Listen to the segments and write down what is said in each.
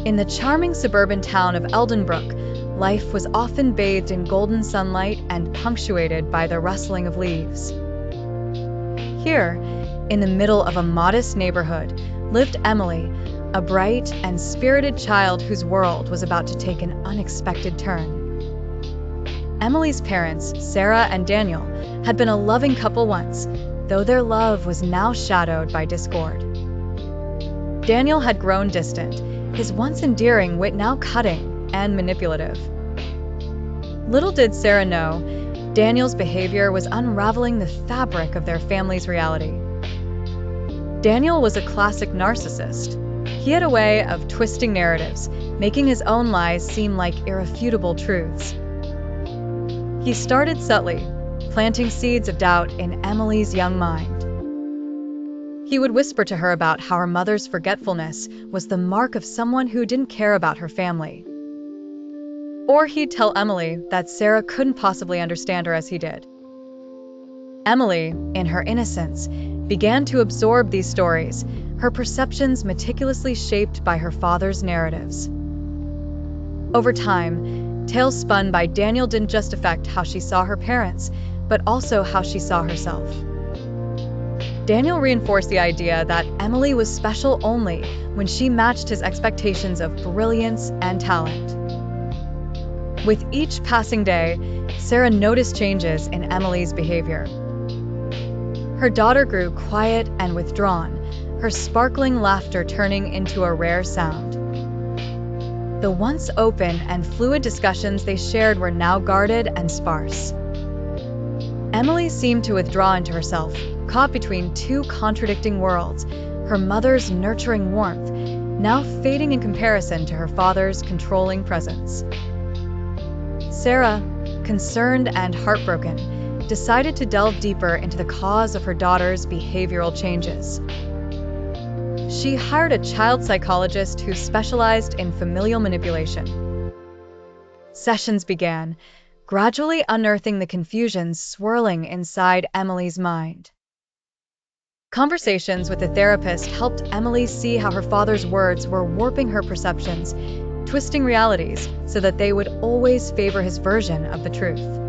In the charming suburban town of Eldenbrook, life was often bathed in golden sunlight and punctuated by the rustling of leaves. Here, in the middle of a modest neighborhood, lived Emily, a bright and spirited child whose world was about to take an unexpected turn. Emily's parents, Sarah and Daniel, had been a loving couple once, though their love was now shadowed by discord. Daniel had grown distant, his once endearing wit now cutting and manipulative. Little did Sarah know, Daniel's behavior was unraveling the fabric of their family's reality. Daniel was a classic narcissist. He had a way of twisting narratives, making his own lies seem like irrefutable truths. He started subtly, planting seeds of doubt in Emily's young mind. He would whisper to her about how her mother's forgetfulness was the mark of someone who didn't care about her family. Or he'd tell Emily that Sarah couldn't possibly understand her as he did. Emily, in her innocence, began to absorb these stories, her perceptions meticulously shaped by her father's narratives. Over time, tales spun by Daniel didn't just affect how she saw her parents, but also how she saw herself. Daniel reinforced the idea that Emily was special only when she matched his expectations of brilliance and talent. With each passing day, Sarah noticed changes in Emily's behavior. Her daughter grew quiet and withdrawn, her sparkling laughter turning into a rare sound. The once open and fluid discussions they shared were now guarded and sparse. Emily seemed to withdraw into herself, caught between two contradicting worlds, her mother's nurturing warmth now fading in comparison to her father's controlling presence. Sarah, concerned and heartbroken, decided to delve deeper into the cause of her daughter's behavioral changes. She hired a child psychologist who specialized in familial manipulation. Sessions began, gradually unearthing the confusion swirling inside Emily's mind. Conversations with the therapist helped Emily see how her father's words were warping her perceptions, twisting realities so that they would always favor his version of the truth.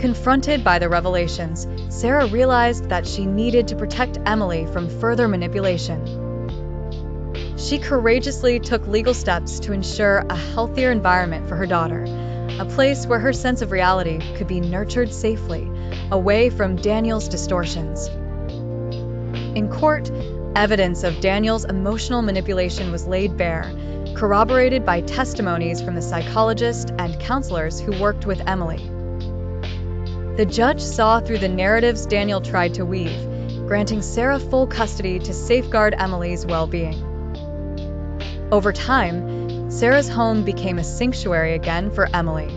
Confronted by the revelations, Sarah realized that she needed to protect Emily from further manipulation. She courageously took legal steps to ensure a healthier environment for her daughter, a place where her sense of reality could be nurtured safely, away from Daniel's distortions. In court, evidence of Daniel's emotional manipulation was laid bare, corroborated by testimonies from the psychologist and counselors who worked with Emily. The judge saw through the narratives Daniel tried to weave, granting Sarah full custody to safeguard Emily's well-being. Over time, Sarah's home became a sanctuary again for Emily.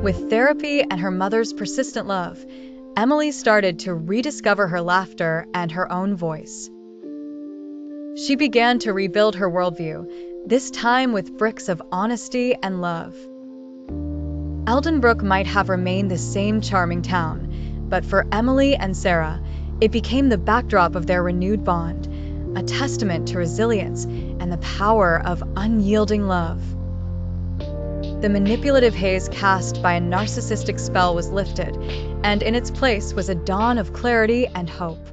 With therapy and her mother's persistent love, Emily started to rediscover her laughter and her own voice. She began to rebuild her worldview, this time with bricks of honesty and love. Eldenbrook might have remained the same charming town, but for Emily and Sarah, it became the backdrop of their renewed bond, a testament to resilience and the power of unyielding love. The manipulative haze cast by a narcissistic spell was lifted, and in its place was a dawn of clarity and hope.